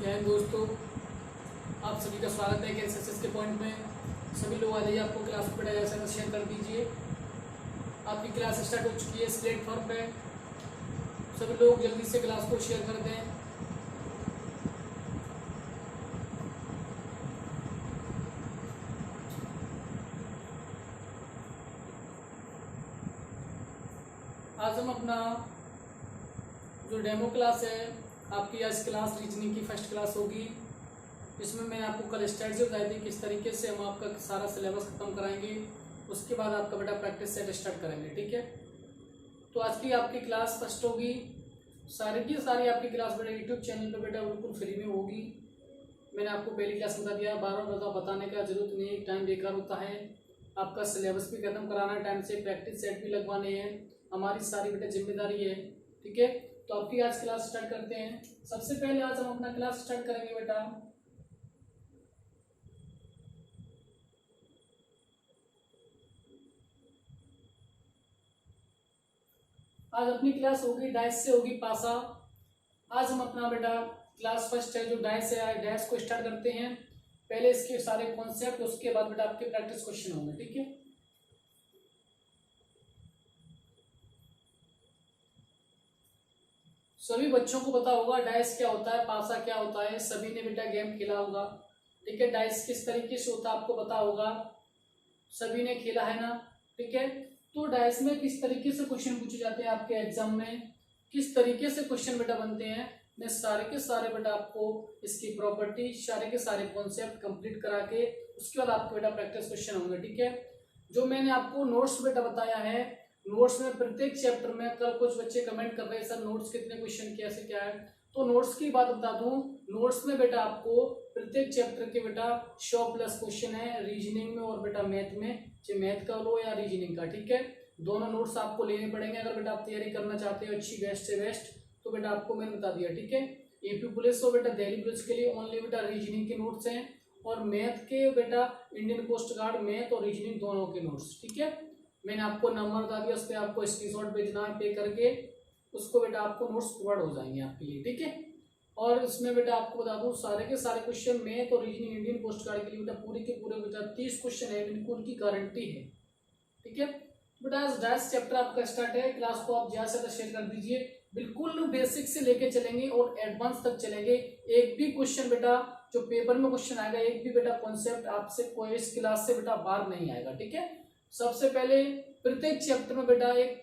जय हिंद दोस्तों, आप सभी का स्वागत है एसएसएस के पॉइंट में। सभी लोग आ जाइए, आपको क्लास को पढ़ाया जाए शेयर कर दीजिए। आपकी क्लास स्टार्ट हो चुकी है इस प्लेटफॉर्म पे। सभी लोग जल्दी से क्लास को शेयर कर दें। आज हम अपना जो डेमो क्लास है, आपकी आज क्लास रीजनिंग की फर्स्ट क्लास होगी। इसमें मैंने आपको कल स्ट्रेटजी बताई थी किस तरीके से हम आपका सारा सिलेबस खत्म कराएंगे। उसके बाद आपका बेटा प्रैक्टिस सेट स्टार्ट करेंगे, ठीक है। तो आज की आपकी क्लास फर्स्ट होगी। सारी की सारी आपकी क्लास बेटा यूट्यूब चैनल पे बेटा बिल्कुल फ्री में होगी। मैंने आपको पहली क्लास बता दिया, बार बार बताने का जरूरत नहीं है, टाइम बेकार होता है। आपका सिलेबस भी खत्म कराना है टाइम से, प्रैक्टिस सेट भी लगवाने हैं, हमारी सारी बेटा जिम्मेदारी है, ठीक है। तो आपकी आज क्लास स्टार्ट करते हैं। सबसे पहले आज हम अपना क्लास स्टार्ट करेंगे बेटा आज अपनी क्लास होगी डाइस से, होगी पासा। आज हम अपना बेटा क्लास फर्स्ट है जो डाइस है, डाइस को स्टार्ट करते हैं। पहले इसके सारे कॉन्सेप्ट, उसके बाद बेटा आपके प्रैक्टिस क्वेश्चन होंगे, ठीक है। सभी बच्चों को पता होगा डाइस क्या होता है, पासा क्या होता है। सभी ने बेटा गेम खेला होगा, ठीक है। डाइस किस तरीके से होता है आपको पता होगा, सभी ने खेला है ना, ठीक है। तो डाइस में किस तरीके से क्वेश्चन पूछे जाते हैं आपके एग्जाम में, किस तरीके से क्वेश्चन बेटा बनते हैं, मैं सारे के सारे बेटा आपको इसकी प्रॉपर्टी, सारे के सारे कॉन्सेप्ट कंप्लीट करा के उसके बाद आपके बेटा प्रैक्टिस क्वेश्चन होंगे, ठीक है। जो मैंने आपको नोट्स बेटा बताया है, नोट्स में प्रत्येक चैप्टर में, कल कुछ बच्चे कमेंट कर रहे हैं सर नोट्स कितने क्वेश्चन कैसे क्या है, तो नोट्स की बात बता दूं। नोट्स में बेटा आपको प्रत्येक चैप्टर के बेटा 100+ क्वेश्चन है, रीजनिंग में और बेटा मैथ में, चाहे मैथ का लो या रीजनिंग का, ठीक है। दोनों नोट्स आपको लेने पड़ेंगे अगर बेटा आप तैयारी करना चाहते हो अच्छी बेस्ट से बेस्ट। तो बेटा आपको मैंने बता दिया, ठीक है। यूपी पुलिस और बेटा दिल्ली पुलिस के लिए ओनली बेटा रीजनिंग के नोट्स हैं, और मैथ के बेटा इंडियन कोस्ट गार्ड मैथ और रीजनिंग दोनों के नोट्स, ठीक है। मैंने आपको नंबर बता दिया, उस पर आपको स्क्रीनशॉट भेजना है, पे करके उसको बेटा आपको नोट्स प्रोवाइड हो जाएंगे आपके लिए, ठीक है। और इसमें बेटा आपको बता दूं सारे के सारे क्वेश्चन मैथ और रीजनिंग इंडियन कोस्ट गार्ड के लिए बेटा पूरे के पूरे बेटा 30 क्वेश्चन है, बिल्कुल उनकी गारंटी है, ठीक है। बेटा आज डाइस चैप्टर आपका स्टार्ट है। क्लास को आप ज्यादा से ज्यादा शेयर कर दीजिए। बिल्कुल बेसिक से लेके चलेंगे और एडवांस तक चलेंगे। एक भी क्वेश्चन बेटा जो पेपर में क्वेश्चन आएगा, एक भी बेटा कॉन्सेप्ट आपसे कोई इस क्लास से बेटा बाहर नहीं आएगा, ठीक है। सबसे पहले प्रत्येक चैप्टर में बेटा एक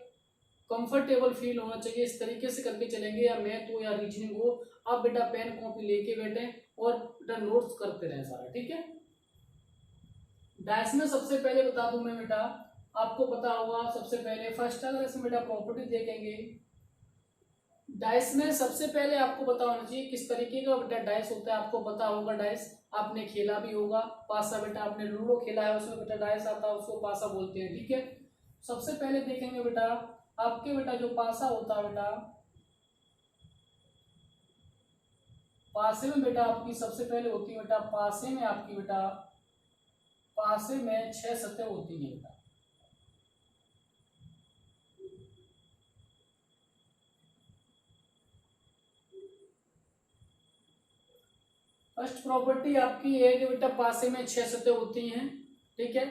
कंफर्टेबल फील होना चाहिए, इस तरीके से करके चलेंगे, या मैथ हो या रीजनिंग हो। आप बेटा पेन कॉपी लेके बैठे और बेटा नोट्स करते रहे सारा, ठीक है। डाइस में सबसे पहले बता दूं मैं बेटा, आपको पता होगा सबसे पहले फर्स्ट अगर इसमें बेटा प्रॉपर्टी देखेंगे, डाइस में सबसे पहले आपको पता होना चाहिए किस तरीके का बेटा डाइस होता है। आपको पता होगा डाइस, आपने खेला भी होगा। पासा बेटा आपने लूडो खेला है, उसमें बेटा डाइस आता है, उसको पासा बोलते हैं, ठीक है। सबसे पहले देखेंगे बेटा आपके बेटा जो पासा होता है बेटा, पासे में बेटा आपकी सबसे पहले होती है बेटा, पासे में आपकी बेटा, पासे में 6 सतह होती है बेटा। फर्स्ट प्रॉपर्टी आपकी है कि बेटा पासे में 6 सतह होती हैं, ठीक है।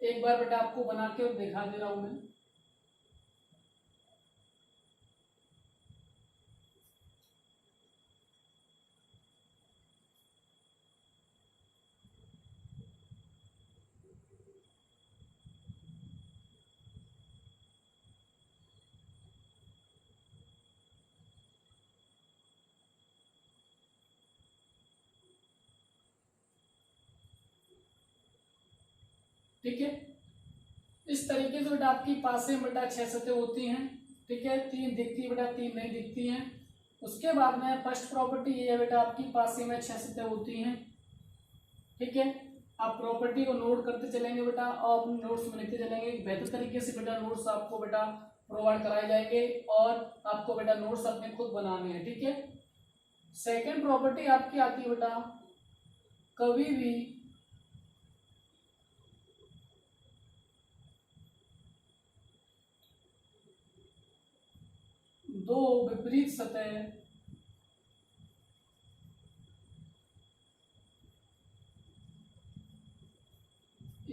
एक बार बेटा आपको बना के और दिखा दे रहा हूं मैं। ठीक है, इस तरीके से बेटा आपकी पासे में बेटा 6 सतह होती हैं, ठीक है। 3 दिखती है बेटा, 3 नहीं दिखती हैं। उसके बाद में फर्स्ट प्रॉपर्टी ये है बेटा आपकी पासे में 6 सतह होती हैं, ठीक है। आप प्रॉपर्टी को नोट करते चलेंगे बेटा और अपने नोट्स में लिखते चलेंगे। बेहतर तरीके से बेटा नोट्स आपको बेटा प्रोवाइड कराए जाएंगे और आपको बेटा नोट्स अपने खुद बनाने हैं, ठीक है। सेकेंड प्रॉपर्टी आपकी आती है बेटा, कभी भी दो विपरीत सतह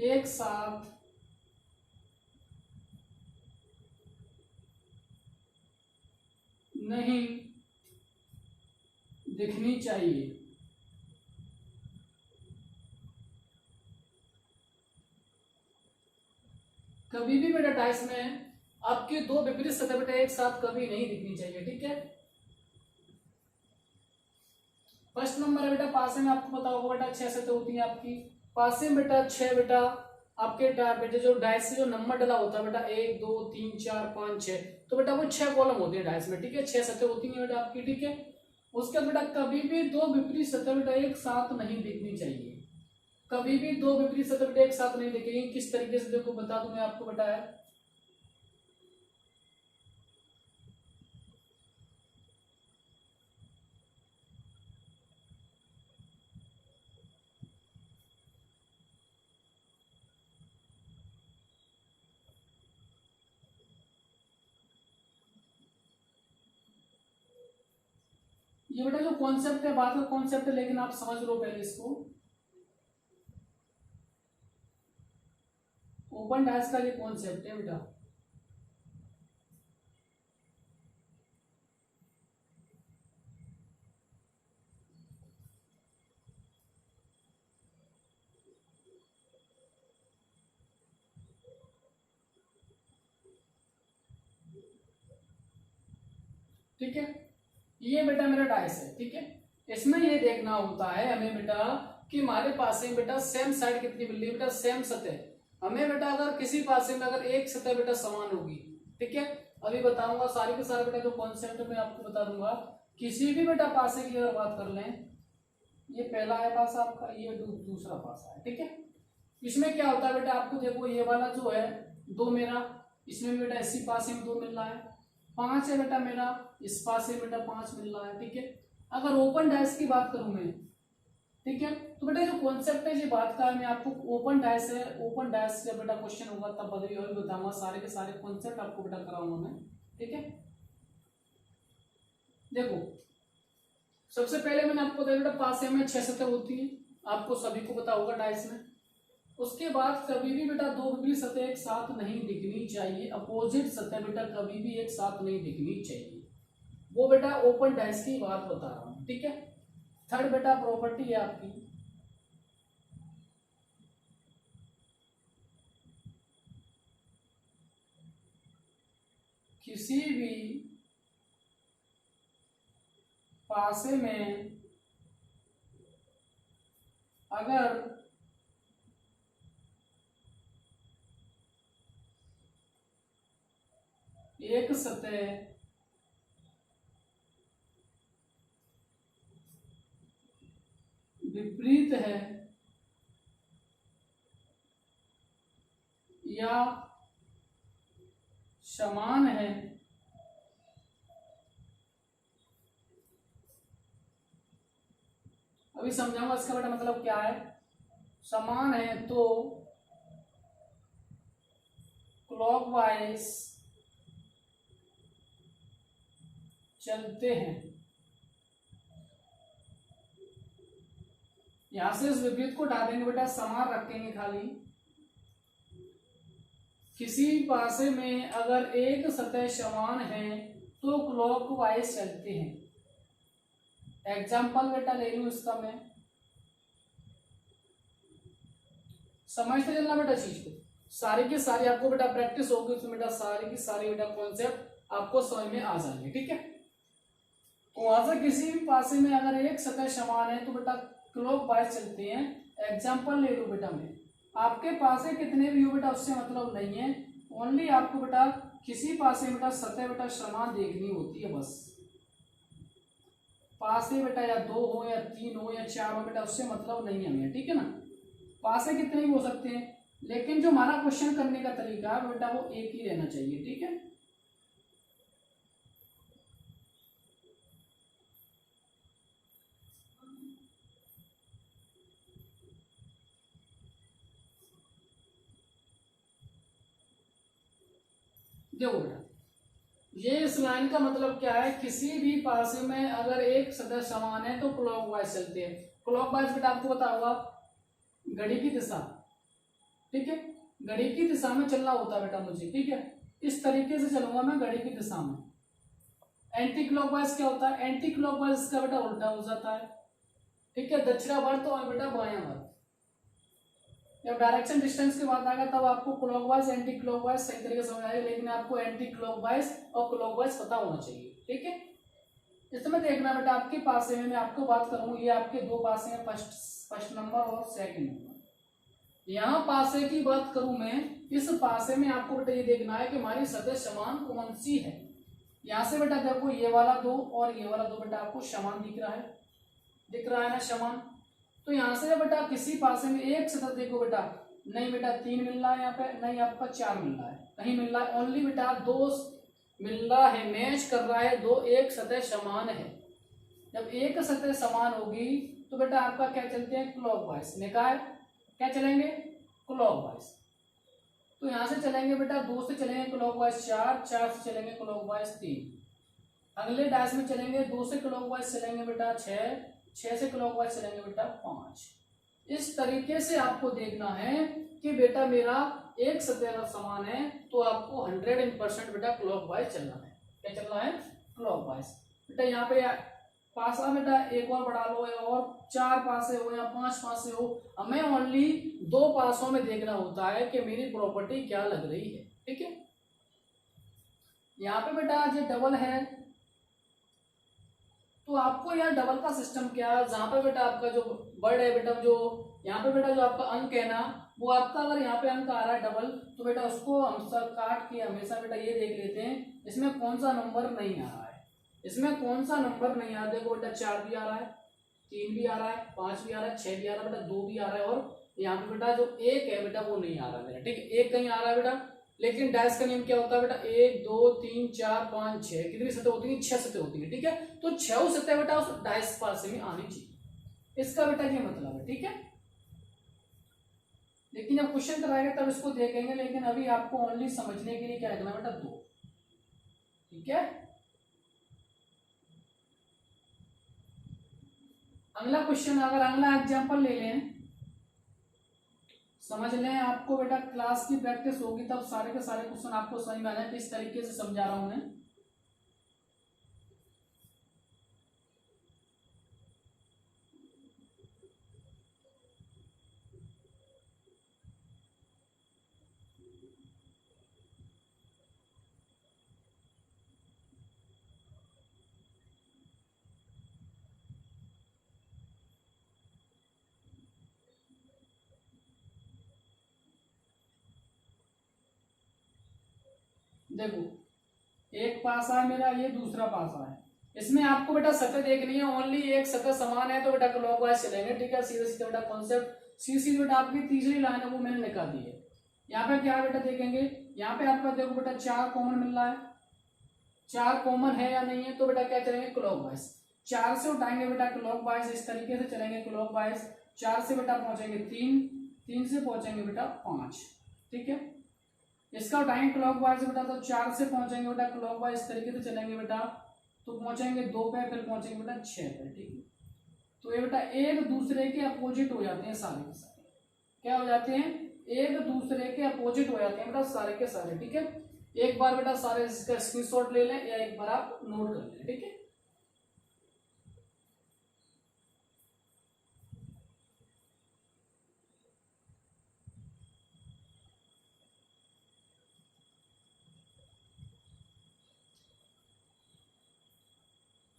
एक साथ नहीं दिखनी चाहिए। कभी भी बेटा डाइस में आपके दो विपरीत सतह बेटा एक साथ कभी नहीं दिखनी चाहिए, ठीक है। फर्स्ट नंबर है बेटा पासे में, आपको पता होगा बेटा 6 सतह होती है आपकी। पासे में बेटा 6 बेटा आपके बेटे जो डाइस से जो नंबर डला होता है बेटा 1 2 3 4 5 6, तो बेटा वो 6 कॉलम होते हैं डाइस में, ठीक है। 6 सतह होती है बेटा आपकी, ठीक है। उसके बाद बेटा कभी भी दो विपरीत सतह बेटा एक साथ नहीं दिखनी चाहिए। कभी भी दो विपरीत सतह बेटा एक साथ नहीं दिखेगी। किस तरीके से देखो बता दूं मैं आपको बेटा है। ये बेटा जो कॉन्सेप्ट है बात का कॉन्सेप्ट है, लेकिन आप समझ लो पहले इसको। ओपन डाइस का ये कॉन्सेप्ट है बेटा। ठीक है, ये बेटा मेरा डाइस है, ठीक है। इसमें ये देखना होता है हमें बेटा कि हमारे पास में बेटा सेम साइड कितनी मिल रही है बेटा, सेम सतह। हमें बेटा अगर किसी पासे में अगर एक सतह बेटा समान होगी, ठीक है। अभी बताऊंगा सारी के सारे बेटा जो कॉन्सेप्ट मैं आपको बता दूंगा। किसी भी बेटा पासे की अगर बात कर लें, ये पहला है पासा आपका, ये दूसरा पासा है, ठीक है। इसमें क्या होता है बेटा, आपको देखो ये वाला जो है 2 मेरा, इसमें बेटा इसी पासे में 2 मिल रहा है। 5 है बेटा मेरा, इस पासे बेटा 5 मिल रहा है, ठीक है। अगर ओपन डाइस की बात करूं मैं, ठीक है, तो बेटा जो कॉन्सेप्ट है ये बात का मैं आपको ओपन डाइस है, ओपन डाइस जब बेटा क्वेश्चन होगा तब बदली और बताऊंगा, सारे के सारे कॉन्सेप्ट आपको बेटा कराऊंगा मैं, ठीक है। देखो सबसे पहले मैंने आपको बताया बेटा पासे में 6 सतह होती है, आपको सभी को पता होगा डाइस में। उसके बाद कभी भी बेटा दो विपरीत सतह एक साथ नहीं दिखनी चाहिए, अपोजिट सतह बेटा कभी भी एक साथ नहीं दिखनी चाहिए। वो बेटा ओपन डाइस की बात बता रहा हूं, ठीक है। थर्ड बेटा प्रॉपर्टी है आपकी, किसी भी पासे में अगर एक सतह विपरीत है या समान है, अभी समझाऊंगा इसका बेटा मतलब क्या है। समान है तो क्लॉकवाइज चलते हैं। यहां से इस विपरीत को हटा देंगे बेटा, समान रखेंगे खाली। किसी पासे में अगर एक सतह समान है तो क्लॉकवाइज चलते हैं। एग्जाम्पल बेटा ले लूं इसका मैं, समझते चलना बेटा चीज को, सारी की सारी आपको बेटा प्रैक्टिस होगी उसमें बेटा, सारी की सारी बेटा कॉन्सेप्ट आपको समझ में आ जाएंगे, ठीक है। तो वहां से किसी भी पासे में अगर एक सतह समान है तो बेटा क्लॉकवाइज चलते हैं। एग्जाम्पल ले लो बेटा मैं, आपके पासे कितने भी हो बेटा उससे मतलब नहीं है, ओनली आपको बेटा किसी पासे बेटा सतह बेटा समान देखनी होती है बस। पासे बेटा या 2 हो या 3 हो या 4 हो बेटा उससे मतलब नहीं है हमें, ठीक है ना। पासे कितने भी हो सकते हैं, लेकिन जो हमारा क्वेश्चन करने का तरीका है बेटा वो एक ही रहना चाहिए, ठीक है। देखो बेटा ये इस लाइन का मतलब क्या है, किसी भी पासे में अगर एक सतह समान है तो क्लॉकवाइज चलते हैं। क्लॉकवाइज बेटा आपको पता होगा घड़ी की दिशा, ठीक है, घड़ी की दिशा में चलना होता है बेटा मुझे, ठीक है, इस तरीके से चलूंगा मैं घड़ी की दिशा में। एंटी क्लॉकवाइज क्या होता है, एंटी क्लॉकवाइज इसका बेटा उल्टा हो जाता है, ठीक है, दक्षिणावर्त और बेटा बायावर्त। जब डायरेक्शन डिस्टेंस की बात आएगा तब आपको क्लॉकवाइज एंटी क्लॉकवाइज सही तरीके से समझ आएगा, लेकिन आपको एंटी क्लॉकवाइज और क्लॉकवाइज पता होना चाहिए, ठीक है। इसमें देखना बेटा आपके पासे में मैं आपको बात करूं, ये आपके दो पासे हैं, फर्स्ट नंबर और सेकंड नंबर। यहाँ पासे की बात करूं मैं, इस पासे में आपको बेटा ये देखना है कि हमारी सतह समान कौन सी है। यहाँ से बेटा देखो ये वाला दो और ये वाला दो बेटा आपको समान दिख रहा है, दिख रहा है ना समान। तो यहाँ से बेटा किसी पासे में एक सतह देखो बेटा, नहीं बेटा 3 मिल रहा है यहाँ पे, नहीं आपका 4 मिल रहा है, कहीं मिल रहा है ओनली बेटा 2 मिल रहा है, मैच कर रहा है, दो एक सतह समान है। जब एक सतह समान होगी तो बेटा आपका क्या चलते हैं, क्लॉकवाइज। निकाय क्या चलेंगे, क्लॉकवाइज। तो यहां से चलेंगे बेटा 2 से चलेंगे क्लॉकवाइज 4, 4 से चलेंगे क्लॉकवाइज 3। अगले डैश में चलेंगे 2 से क्लॉकवाइज चलेंगे बेटा 6, 6 से क्लॉकवाइज चलेंगे बेटा 5। इस तरीके से आपको देखना है कि बेटा मेरा एक सतह समान है तो आपको 100% बेटा क्लॉकवाइज चलना है। क्या चलना है, क्लॉकवाइज। बेटा यहाँ पे पासा बेटा एक और बढ़ा लो, और 4 पासे हो या 5 पासे हो, हमें ओनली 2 पासों में देखना होता है कि मेरी प्रॉपर्टी क्या लग रही है, ठीक है। यहाँ पे बेटा ये डबल है तो आपको यहाँ डबल का सिस्टम क्या है, जहां पे बेटा आपका जो वर्ड है बेटा, जो यहाँ पे बेटा जो आपका अंक है ना, वो आपका अगर यहाँ पे अंक आ रहा है डबल, तो बेटा उसको हम सब काट के हमेशा बेटा ये देख लेते हैं इसमें कौन सा नंबर नहीं आ रहा है, इसमें कौन सा नंबर नहीं आ रहा। देखो बेटा 4 भी आ रहा है, 3 भी आ रहा है, 5 भी आ रहा है, 6 भी आ रहा है बेटा, 2 भी आ रहा है, और यहाँ पे बेटा जो 1 है बेटा वो नहीं आ रहा मेरा, ठीक है। 1 कहीं आ रहा है बेटा, लेकिन डैश का नियम क्या होता है बेटा, 1 2 3 4 5 6, कितनी सतह होती है, 6 सतह होती है, ठीक है। तो 6 सतह बेटा उस डैश पासे में आनी चाहिए, इसका बेटा ये मतलब है, ठीक है। लेकिन जब क्वेश्चन कराएगा तब इसको देखेंगे, लेकिन अभी आपको ओनली समझने के लिए क्या करना बेटा 2, ठीक है। अगला क्वेश्चन, अगर अगला एग्जांपल ले लें, समझ लें, आपको बेटा क्लास की प्रैक्टिस होगी तब सारे के सारे क्वेश्चन आपको समझ में आ जाए किस तरीके से समझा रहा हूं मैं। देखो एक पासा है मेरा, ये दूसरा पासा है, इसमें आपको बेटा सतह देखनी है, ओनली एक सतह समान है तो बेटा क्लॉकवाइज चलेंगे, ठीक है। सीधे सीधे बेटा कॉन्सेप्ट सीधी बेटा आपकी तीसरी लाइन है वो मैंने निकाल दी है। यहाँ पे क्या बेटा देखेंगे, यहाँ पे आपका देखो बेटा 4 कॉमन मिल रहा है, 4 कॉमन है या नहीं है, तो बेटा क्या चलेंगे, क्लॉकवाइज। 4 से उठाएंगे बेटा क्लॉकवाइज, इस तरीके से चलेंगे क्लॉकवाइज। 4 से बेटा पहुंचेंगे 3, 3 से पहुंचेंगे बेटा 5, ठीक है। इसका उठाएंगे क्लॉकवाइज बेटा, तो 4 से पहुंचेंगे बेटा क्लॉकवाइज, इस तरीके से चलेंगे बेटा, तो पहुंचेंगे 2 पे, फिर पहुंचेंगे बेटा 6 पे, ठीक है। तो ये बेटा एक दूसरे के अपोजिट हो जाते हैं सारे के सारे, क्या हो जाते हैं, एक दूसरे के अपोजिट हो जाते हैं बेटा सारे के सारे, ठीक है। एक बार बेटा सारे इसका स्क्रीनशॉट ले लें या एक बार आप नोट कर लें, ठीक है।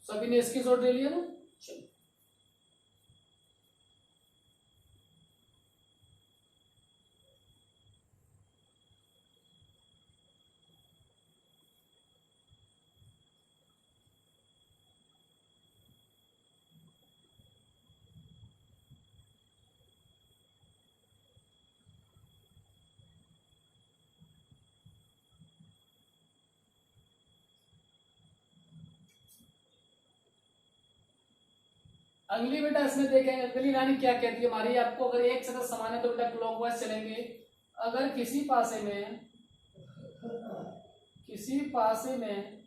सभी ने स्क्रीनशॉट ले लिया ना, चलो। अगली बेटा इसमें देखेंगे, अगली लाइन क्या कहती है हमारी, आपको अगर एक सतह समान है तो बेटा क्लॉकवाइज चलेंगे। अगर किसी पासे में, किसी पासे में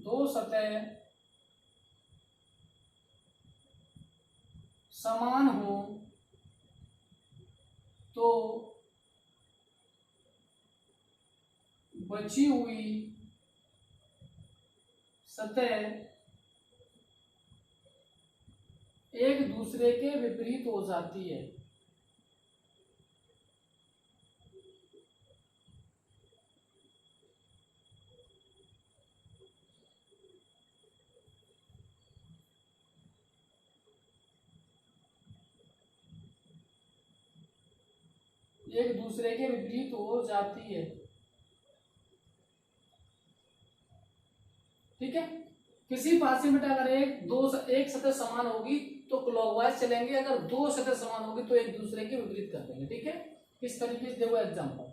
दो सतह समान हो तो बची हुई सतह एक दूसरे के विपरीत हो जाती है। एक दूसरे के विपरीत हो जाती है। ठीक है, किसी पासे में अगर एक सतह समान होगी तो क्लॉकवाइज चलेंगे, अगर दो सतह समान होगी तो एक दूसरे के विपरीत कर देंगे। ठीक है, इस तरीके से देखो एग्जांपल।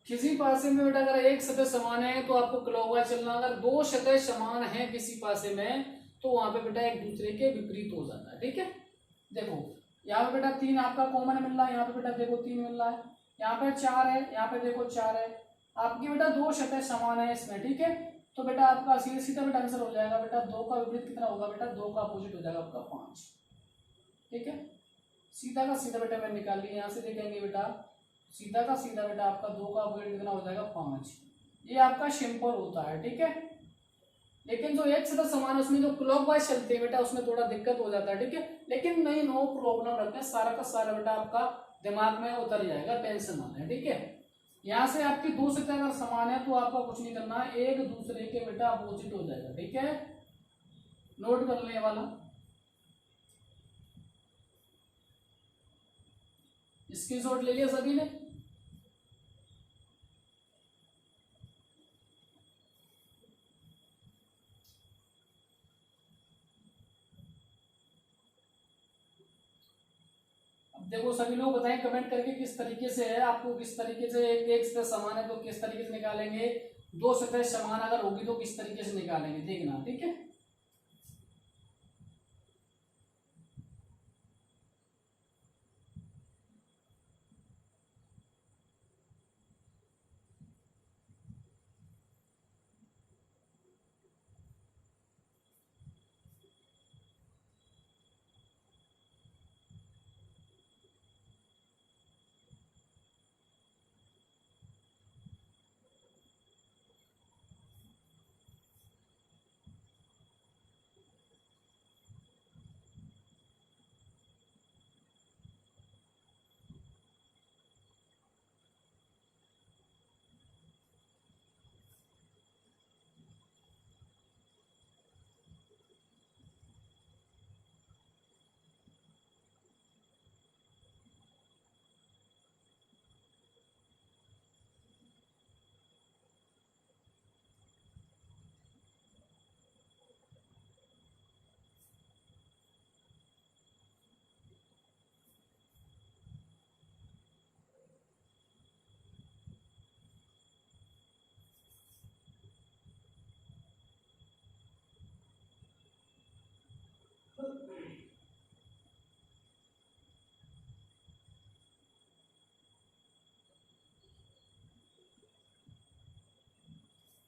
किसी पासे में बेटा अगर एक सतह समान है तो आपको क्लॉकवाइज चलना, अगर दो सतह समान है किसी पासे में तो वहां पे बेटा एक दूसरे के विपरीत हो जाता है। ठीक है, देखो यहाँ पे बेटा 3 आपका कॉमन मिल रहा है, यहाँ पे बेटा देखो 3 मिल रहा है, यहाँ पे 4 है, यहाँ पे देखो 4 है, आपकी बेटा दो सतह समान है इसमें। ठीक है, तो बेटा आपका सीधा सीधा बेटा आंसर हो जाएगा बेटा 2 का विपरीत कितना होगा बेटा, 2 का अपोजिट हो जाएगा आपका 5। ठीक है, सीधा का सीधा बेटा मैंने निकाल लिया, यहाँ से देखेंगे बेटा सीधा का सीधा बेटा आपका 2 का अपोजिट कितना हो जाएगा 5। ये आपका सिंपल होता है। ठीक है, लेकिन जो एक सतह समान है उसमें जो क्लॉकवाइज चलते हैं बेटा उसमें थोड़ा दिक्कत हो जाता है। ठीक है, लेकिन नहीं, नो प्रॉब्लम रखते हैं, सारा का सारा बेटा आपका दिमाग में उतर जाएगा, टेंशन ना लें। ठीक है, यहाँ से आपकी दो सतह अगर समान है तो आपका कुछ नहीं करना है, एक दूसरे के बेटा अपोजिट हो जाएगा। ठीक है, नोट कर लेने वाला, स्क्रीनशॉट ले लिया सभी ने। देखो सभी लोग बताएं कमेंट करके किस तरीके से है, आपको किस तरीके से एक सतह समान है तो किस तरीके से निकालेंगे, दो सतह समान अगर होगी तो किस तरीके से निकालेंगे, देखना। ठीक है,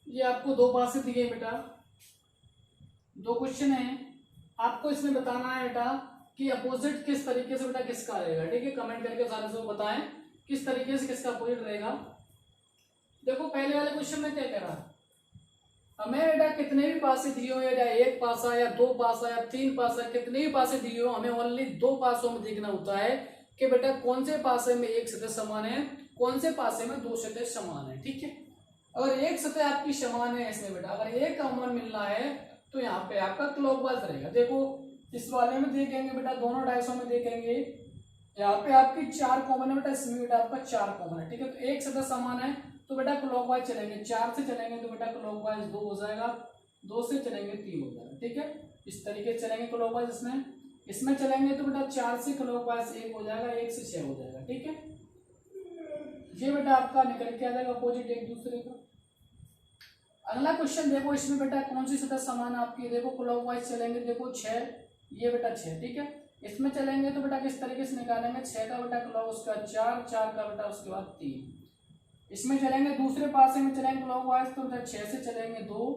ये आपको दो पासे दिए बेटा, दो क्वेश्चन है, आपको इसमें बताना है बेटा कि अपोजिट किस तरीके से बेटा किसका रहेगा। ठीक है, कमेंट करके सारे से बताएं किस तरीके से किसका अपोजिट रहेगा। देखो पहले वाले क्वेश्चन में क्या कह रहा है, हमें बेटा कितने भी पासे दिए हो, या एक पासा या दो पासा या तीन पासा, कितने भी पासे दिए हो, हमें ओनली दो पासों में देखना होता है कि बेटा कौन से पासे में एक सतह समान है, कौन से पासे में दो सतह समान है। ठीक है, अगर एक सतह आपकी समान है इसमें बेटा, अगर एक कॉमन मिल रहा है तो यहाँ पे आपका क्लॉकवाइज रहेगा। देखो इस वाले में देखेंगे बेटा, दोनों डायसों में देखेंगे, यहाँ पे आपकी 4 कॉमन है बेटा, इसमें बेटा आपका 4 कॉमन है। ठीक है, तो एक सतह समान है तो बेटा क्लॉकवाइज चलेंगे, 4 से चलेंगे तो बेटा क्लॉकवाइज 2 हो जाएगा, 2 से चलेंगे 3 हो जाएगा, ठीक है। इस तरीके से चलेंगे क्लॉकवाइज। इसमें चलेंगे तो बेटा 4 से क्लॉकवाइज 1 हो जाएगा, 1 से 6 हो जाएगा, ठीक है। ये बेटा आपका निकल के आ जाएगा अपोजिट एक दूसरे का। अगला क्वेश्चन देखो, इसमें बेटा कौन सी सतह समान है आपकी, देखो क्लॉकवाइज चलेंगे, देखो 6, ये बेटा 6, ठीक है। इसमें चलेंगे तो बेटा किस तरीके से निकालेंगे, 6 का बेटा क्लॉक उसका 4, 4 का बेटा उसके बाद 3। इसमें चलेंगे दूसरे पासे में चलेंगे क्लॉकवाइज तो बेटा 6 से चलेंगे 2,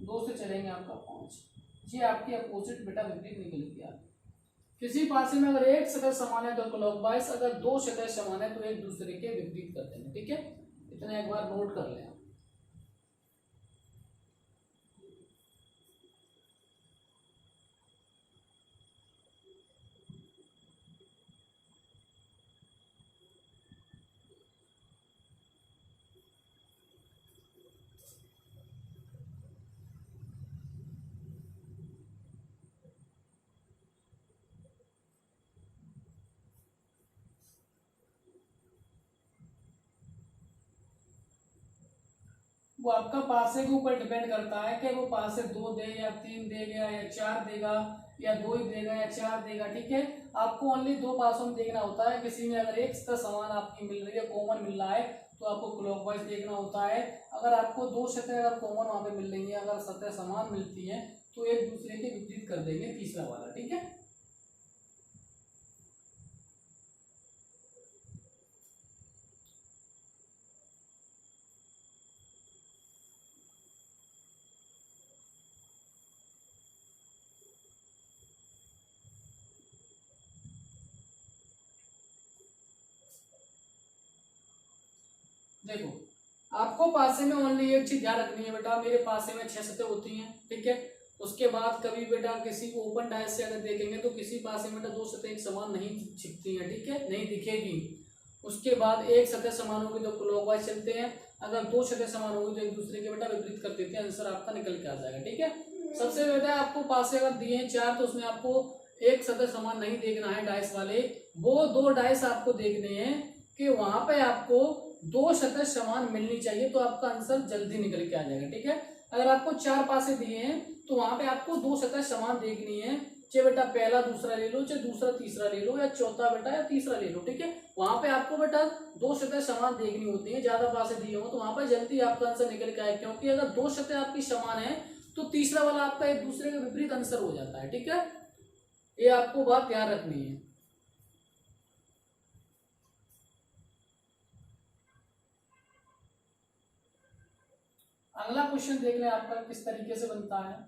2 से चलेंगे आपका 5। ये आपकी अपोजिट बेटा विपरीत निकल गया। किसी पासे में अगर एक सतह समान है तो क्लॉकवाइज, अगर 2 सतह समान है तो एक दूसरे के विपरीत कर देंगे, ठीक है। इतना एक बार नोट कर लें। वो आपका पासे के ऊपर डिपेंड करता है कि वो पासे 2 दे या 3 देगा या 4 देगा या 2 ही देगा या 4 देगा, ठीक है। आपको ओनली 2 पासों में देखना होता है। किसी में अगर एक सतह समान आपकी मिल रही है, कॉमन मिल रहा है, तो आपको क्लॉकवाइज देखना होता है। अगर आपको 2 सतह अगर कॉमन वहां पे मिल रही है, अगर सतह समान मिलती है तो एक दूसरे के विपरीत कर देंगे, तीसरा वाला, ठीक है। देखो आपको पासे में ओनली एक चीज ध्यान रखनी है बेटा, मेरे पासे में 6 सतह होती हैं, ठीक है। उसके बाद कभी बेटा किसी ओपन डायस से अगर देखेंगे तो किसी पासे में बेटा 2 सतह एक समान नहीं छिपती हैं, ठीक है, नहीं दिखेगी। उसके बाद एक सतह समान होगी तो क्लॉकवाइज चलते हैं, अगर 2 सतह समान होगी तो एक दूसरे के बेटा विपरीत कर देते हैं, आंसर आपका निकल के आ जाएगा, ठीक है। सबसे बेटा आपको पासे अगर दिए हैं 4 तो उसमें आपको एक सतह समान नहीं देखना है डायस वाले, वो 2 डायस आपको देखने हैं कि वहां पे आपको 2 सतह समान मिलनी चाहिए, तो आपका आंसर जल्दी निकल के आ जाएगा, ठीक है। अगर आपको 4 पासे दिए हैं तो वहां पे आपको 2 सतह समान देखनी है, चाहे बेटा पहला दूसरा ले लो, चाहे दूसरा तीसरा ले लो, या चौथा बेटा या तीसरा ले लो, ठीक है। वहां पे आपको बेटा 2 सतह समान देखनी होती है। ज्यादा पासे दिए हो तो वहां पर जल्दी आपका आंसर निकल के आए, क्योंकि अगर 2 सतह आपकी समान है तो तीसरा वाला आपका एक दूसरे के विपरीत आंसर हो जाता है, ठीक है। ये आपको बात ध्यान रखनी है। अगला क्वेश्चन देख लें आपका किस तरीके से बनता है।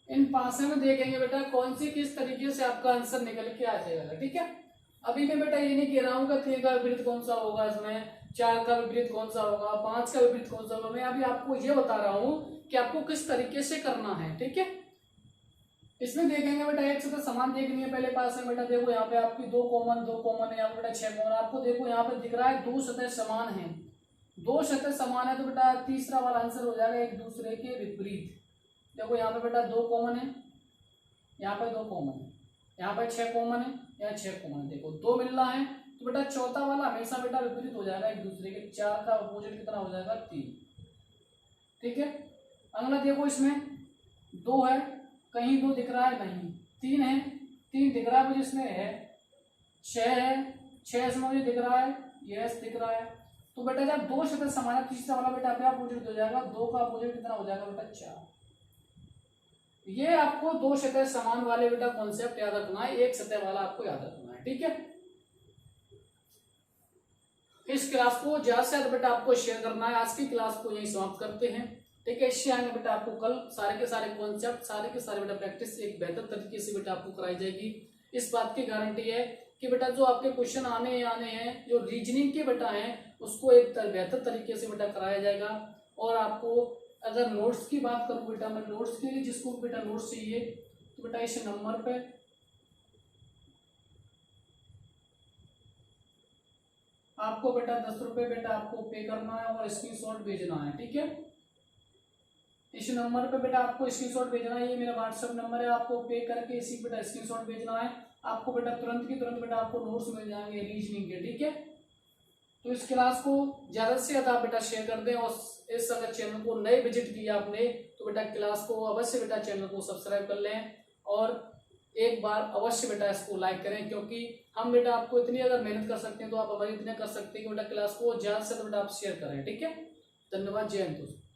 इन पासे में देखेंगे बेटा कौन सी किस तरीके से आपका आंसर निकल के आ जाएगा, ठीक है। अभी मैं बेटा ये नहीं कह रहा हूँ कि 3 का विपरीत कौन सा होगा, इसमें 4 का विपरीत कौन सा होगा, 5 का विपरीत कौन सा होगा। मैं अभी आपको ये बता रहा हूँ कि आपको किस तरीके से करना है, ठीक है। इसमें देखेंगे बेटा एक सतह समान देखनी है पहले पास में बेटा। देखो यहाँ पे आपकी 2 कॉमन है, यहाँ पे बेटा 6 कॉमन। आपको देखो यहाँ पे दिख रहा है 2 सतह समान है, 2 सतह समान है तो बेटा तीसरा वाला आंसर हो जाएगा एक दूसरे के विपरीत। देखो यहाँ पे बेटा 2 कॉमन है, यहाँ पे 2 कॉमन है, यहाँ पे 6 कॉमन है, यहाँ 6 कॉमन है। देखो 2 मिल रहा है तो बेटा चौथा वाला हमेशा बेटा विपरीत हो जाएगा एक दूसरे के। 4 का अपोजिट कितना हो जाएगा 3, ठीक है। अगला देखो इसमें 2 है, कहीं 2 दिख रहा है नहीं, 3 है, 3 दिख रहा है मुझे इसमें है, 6 है, 6 इसमें मुझे दिख रहा है, यस दिख रहा है। तो बेटा जब 2 सतह समान है, तीसरा वाला बेटा अपने अपोजिट हो जाएगा, 2 का अपोजिट कितना हो जाएगा बेटा 4। ये आपको 2 सतह समान वाले बेटा कॉन्सेप्ट याद रखना है, एक सतह वाला आपको याद रखना है, ठीक है। इस क्लास को ज्यादा से ज्यादा बेटा आपको शेयर करना है। आज की क्लास को यही समाप्त करते हैं, ठीक है। इससे आगे बेटा आपको कल सारे के सारे कॉन्सेप्ट, सारे के सारे बेटा प्रैक्टिस एक बेहतर तरीके से बेटा आपको कराई जाएगी। इस बात की गारंटी है कि बेटा जो आपके क्वेश्चन आने हैं, जो रीजनिंग के बेटा हैं, उसको एक बेहतर तरीके से बेटा कराया जाएगा। और आपको अगर नोट्स की बात करूं बेटा, मैं नोट्स के लिए जिसको बेटा नोट्स चाहिए तो बेटा इस नंबर पे आपको बेटा 10 रुपए बेटा आपको पे करना है और स्क्रीनशॉट भेजना है, ठीक है। इस नंबर पे बेटा आपको स्क्रीनशॉट भेजना है, ये मेरा व्हाट्सएप नंबर है, आपको पे करके इसी बेटा स्क्रीनशॉट भेजना है। आपको बेटा तुरंत की तुरंत बेटा आपको नोट्स मिल जाएंगे रीजनिंग के, ठीक है। तो इस क्लास को ज्यादा से ज्यादा बेटा शेयर कर दें, और इस अगर चैनल को नए विजिट किया आपने तो बेटा क्लास को अवश्य बेटा चैनल को सब्सक्राइब कर लें, और एक बार अवश्य बेटा इसको लाइक करें, क्योंकि हम बेटा आपको इतनी अगर मेहनत कर सकते हैं तो आप हमारी इतने कर सकते हैं कि बेटा क्लास को ज्यादा से ज्यादा बेटा आप शेयर करें, ठीक है। धन्यवाद, जय हिंद दोस्तों।